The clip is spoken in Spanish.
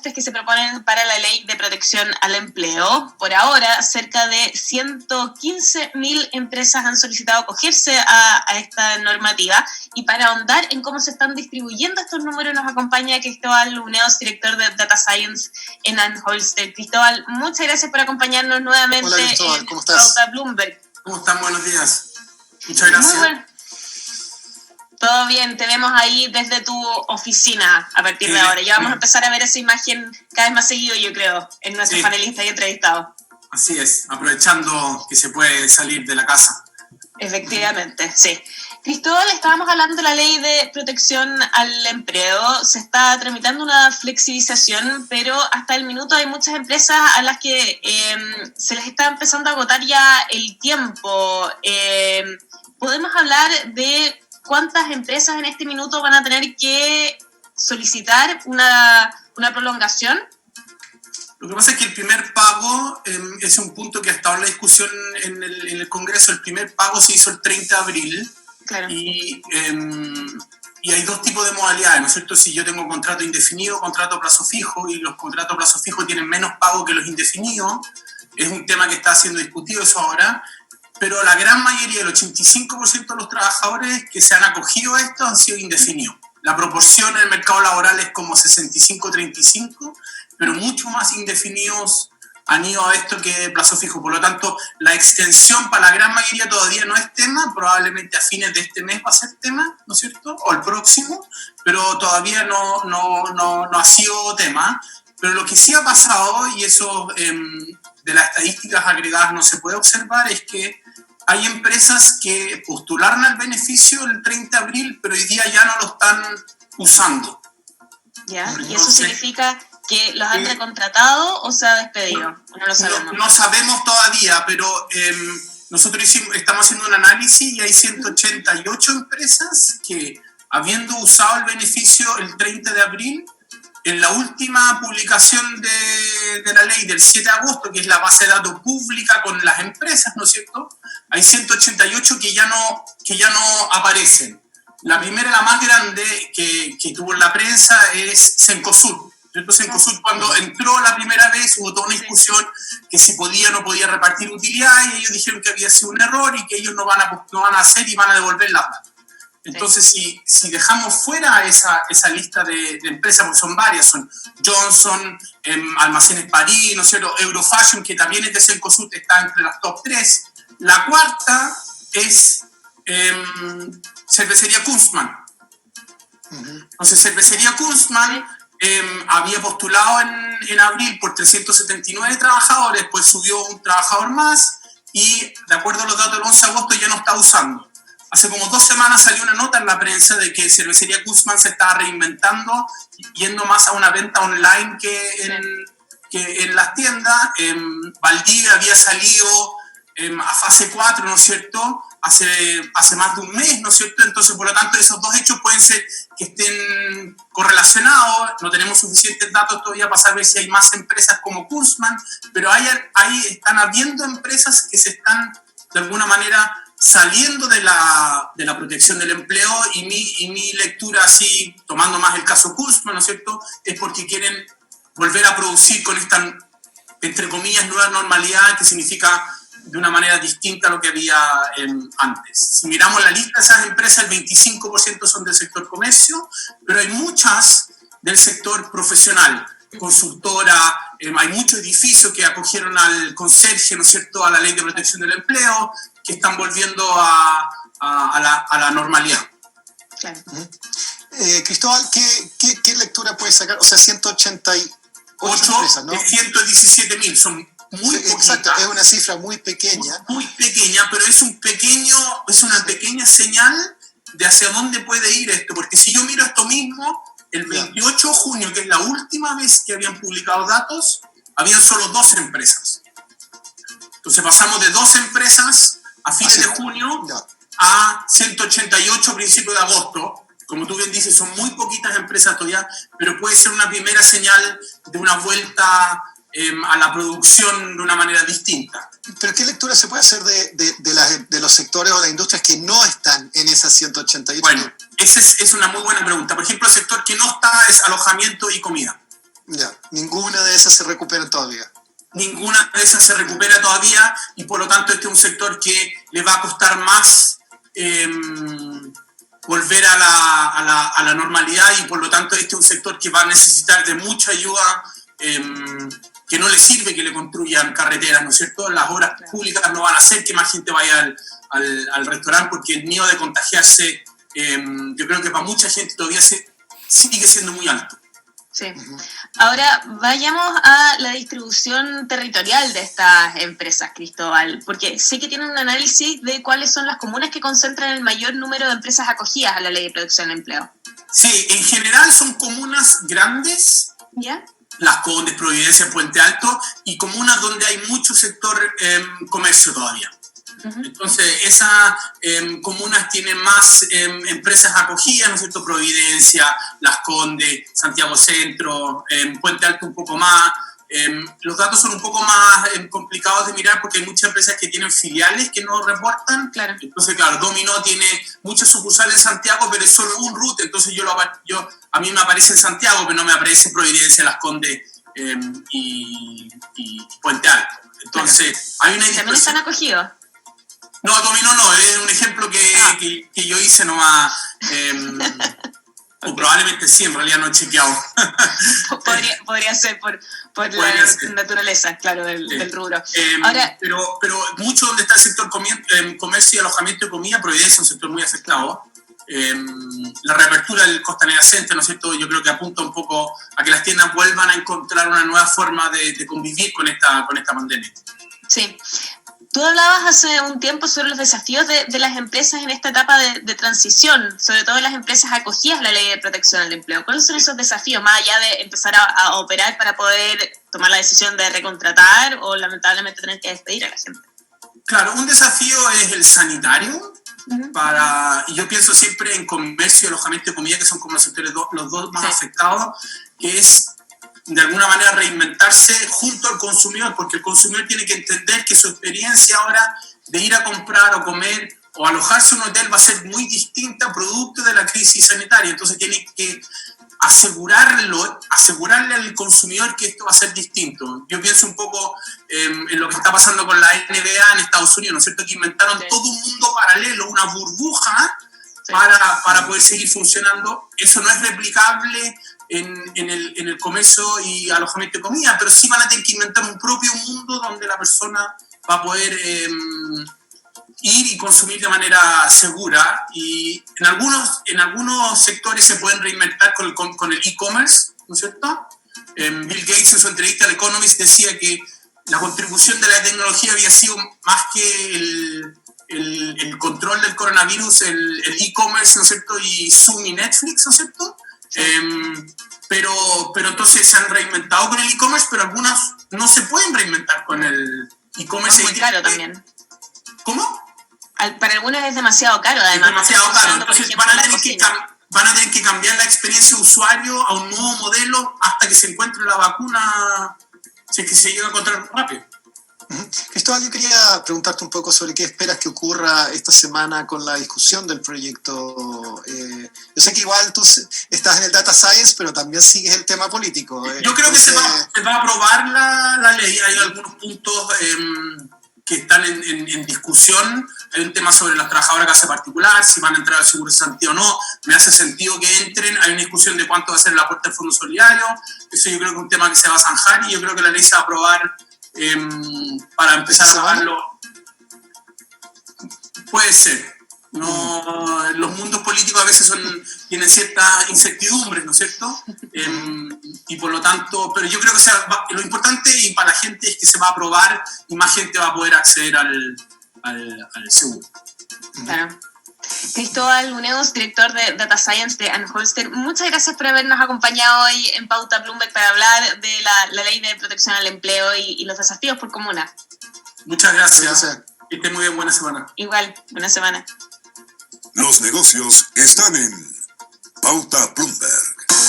ajustes que se proponen para la Ley de Protección al Empleo. Por ahora, cerca de 115.000 empresas han solicitado acogerse a esta normativa, y para ahondar en cómo se están distribuyendo estos números nos acompaña Cristóbal Luneos, director de Data Science en Anholster. Cristóbal, muchas gracias por acompañarnos nuevamente. Hola, Cristóbal, ¿cómo estás? Bloomberg. ¿Cómo están? Buenos días. Muchas gracias. Muy bueno. Todo bien, te vemos ahí desde tu oficina a partir de ahora. Ya vamos a empezar a ver esa imagen cada vez más seguido, yo creo, en nuestros panelistas y entrevistados. Así es, aprovechando que se puede salir de la casa. Efectivamente, sí. Cristóbal, estábamos hablando de la Ley de Protección al Empleo. Se está tramitando una flexibilización, pero hasta el minuto hay muchas empresas a las que se les está empezando a agotar ya el tiempo. ¿Podemos hablar de cuántas empresas en este minuto van a tener que solicitar una prolongación? Lo que pasa es que el primer pago es un punto que ha estado en la discusión en el Congreso. El primer pago se hizo el 30 de abril. Claro. Y hay dos tipos de modalidades, ¿no es cierto? Si yo tengo contrato indefinido, contrato a plazo fijo, y los contratos a plazo fijo tienen menos pago que los indefinidos, es un tema que está siendo discutido eso ahora, pero la gran mayoría, el 85% de los trabajadores que se han acogido a esto han sido indefinidos. La proporción en el mercado laboral es como 65-35, pero mucho más indefinidos han ido a esto que plazo fijo. Por lo tanto, la extensión para la gran mayoría todavía no es tema, probablemente a fines de este mes va a ser tema, ¿no es cierto? O el próximo, pero todavía no ha sido tema. Pero lo que sí ha pasado, y eso de las estadísticas agregadas no se puede observar, es que hay empresas que postularon al beneficio el 30 de abril, pero hoy día ya no lo están usando. ¿Ya? Entonces, ¿y eso significa que los han recontratado o se ha despedido? No lo sabemos. No sabemos todavía, pero nosotros estamos haciendo un análisis y hay 188 empresas que, habiendo usado el beneficio el 30 de abril, en la última publicación de la ley del 7 de agosto, que es la base de datos pública con las empresas, ¿no es cierto? Hay 188 que ya no aparecen. La primera, la más grande que tuvo en la prensa es Cencosud. Entonces, Cencosud, cuando entró la primera vez, hubo toda una discusión que si podía o no podía repartir utilidades, y ellos dijeron que había sido un error y que ellos no van a hacer y van a devolver las datos. Entonces, si dejamos fuera esa lista de empresas, porque son varias, son Johnson, Almacenes París, ¿no es cierto? Eurofashion, que también es de Cencosud, está entre las top 3. La cuarta es Cervecería Kunstmann. Entonces, Cervecería Kunstmann había postulado en abril por 379 trabajadores, pues subió un trabajador más y, de acuerdo a los datos del 11 de agosto, ya no está usando. Hace como 2 semanas salió una nota en la prensa de que Cervecería Kunstmann se estaba reinventando, yendo más a una venta online que en las tiendas. Valdivia había salido a fase 4, ¿no es cierto?, hace más de un mes, ¿no es cierto? Entonces, por lo tanto, esos dos hechos pueden ser que estén correlacionados. No tenemos suficientes datos todavía para saber si hay más empresas como Kunstmann, pero ahí están habiendo empresas que se están, de alguna manera, saliendo de la protección del empleo, y mi lectura, así, tomando más el caso Kunstmann, ¿no es cierto?, es porque quieren volver a producir con esta, entre comillas, nueva normalidad, que significa de una manera distinta a lo que había antes. Si miramos la lista de esas empresas, el 25% son del sector comercio, pero hay muchas del sector profesional, consultora, hay muchos edificios que acogieron al conserje, ¿no es cierto?, a la Ley de Protección del Empleo, que están volviendo a la normalidad. Claro. Cristóbal, ¿qué lectura puedes sacar? O sea, 188 empresas, ¿no? De 117.000, son muy poquitas. Exacto, es una cifra muy pequeña. Muy pequeña, pero es una pequeña señal de hacia dónde puede ir esto. Porque si yo miro esto mismo, el 28 de junio, que es la última vez que habían publicado datos, habían solo 12 empresas. Entonces pasamos de 12 empresas a fines de junio a 188 a principios de agosto. Como tú bien dices, son muy poquitas empresas todavía, pero puede ser una primera señal de una vuelta a la producción de una manera distinta. ¿Pero qué lectura se puede hacer de los sectores o las industrias que no están en esas 188? Bueno, esa es una muy buena pregunta. Por ejemplo, el sector que no está es alojamiento y comida. Ya, ninguna de esas se recupera todavía. Ninguna de esas se recupera todavía y por lo tanto este es un sector que le va a costar más volver a la normalidad y por lo tanto este es un sector que va a necesitar de mucha ayuda, que no le sirve que le construyan carreteras, ¿no es cierto? Las obras públicas no van a hacer que más gente vaya al restaurante porque el miedo de contagiarse, yo creo que para mucha gente todavía sigue siendo muy alto. Sí. Ahora vayamos a la distribución territorial de estas empresas, Cristóbal, porque sé que tienen un análisis de cuáles son las comunas que concentran el mayor número de empresas acogidas a la Ley de Protección del Empleo. Sí, en general son comunas grandes, ¿Ya? Las Condes, Providencia, Puente Alto, y comunas donde hay mucho sector comercio todavía. Entonces, esas comunas tienen más empresas acogidas, ¿no es cierto? Providencia, Las Condes, Santiago Centro, Puente Alto un poco más. Los datos son un poco más complicados de mirar porque hay muchas empresas que tienen filiales que no reportan. Claro. Entonces, claro, Dominó tiene muchas sucursales en Santiago, pero es solo un route. Entonces, a mí me aparece en Santiago, pero no me aparece en Providencia, Las Condes y Puente Alto. Entonces, hay una dispersión. ¿También están acogidos? No, Dominó no, es un ejemplo que yo hice nomás, o probablemente sí, en realidad no he chequeado. podría ser por Podría la ser. naturaleza, claro, del rubro. Ahora, pero mucho donde está el sector comercio y alojamiento y comida, Providencia es un sector muy afectado. La reapertura del Costanera Center, ¿no es cierto? Yo creo que apunta un poco a que las tiendas vuelvan a encontrar una nueva forma de convivir con esta pandemia. Sí. Tú hablabas hace un tiempo sobre los desafíos de las empresas en esta etapa de transición, sobre todo las empresas acogidas a la Ley de Protección al Empleo. ¿Cuáles son esos desafíos, más allá de empezar a operar para poder tomar la decisión de recontratar o lamentablemente tener que despedir a la gente? Claro, un desafío es el sanitario. Y yo pienso siempre en comercio, alojamiento y comida, que son como los sectores los dos más afectados, que es de alguna manera reinventarse junto al consumidor, porque el consumidor tiene que entender que su experiencia ahora de ir a comprar o comer o alojarse en un hotel va a ser muy distinta producto de la crisis sanitaria. Entonces tiene que asegurarle al consumidor que esto va a ser distinto. Yo pienso un poco en lo que está pasando con la NBA en Estados Unidos, ¿no es cierto? Que inventaron todo un mundo paralelo, una burbuja para poder seguir funcionando. Eso no es replicable en el comercio y alojamiento de comida, pero sí van a tener que inventar un propio mundo donde la persona va a poder ir y consumir de manera segura. Y en algunos sectores se pueden reinventar con el e-commerce, ¿no es cierto? Bill Gates en su entrevista al Economist decía que la contribución de la tecnología había sido más que el control del coronavirus, el e-commerce, ¿no es cierto? Y Zoom y Netflix, ¿no es cierto? Pero entonces se han reinventado con el e-commerce, pero algunas no se pueden reinventar con el e-commerce. Es muy caro también. ¿Cómo? Para algunos es demasiado caro, además. Es demasiado caro, entonces van a tener que cambiar la experiencia de usuario a un nuevo modelo hasta que se encuentre la vacuna, si es que se llega a encontrar rápido. Cristóbal, yo quería preguntarte un poco sobre qué esperas que ocurra esta semana con la discusión del proyecto. Yo sé que igual tú estás en el data science, pero también sigues el tema político. Yo creo que se va a aprobar la ley. Hay algunos puntos que están en discusión. Hay un tema sobre las trabajadoras de casa particular, si van a entrar al seguro de Santiago o no. Me hace sentido que entren. Hay una discusión de cuánto va a ser el aporte del Fondo Solidario. Eso yo creo que es un tema que se va a zanjar y yo creo que la ley se va a aprobar para empezar a pagarlo. Puede ser. No, los mundos políticos a veces tienen ciertas incertidumbres, ¿no es cierto? Y por lo tanto, pero yo creo que lo importante y para la gente es que se va a aprobar y más gente va a poder acceder al seguro. Claro. Cristóbal Muneus, director de Data Science de Anholster, muchas gracias por habernos acompañado hoy en Pauta Bloomberg para hablar de la Ley de Protección al Empleo y los desafíos por comuna. Muchas gracias. Que estén muy bien, buena semana. Igual, buena semana. Los negocios están en Pauta Bloomberg.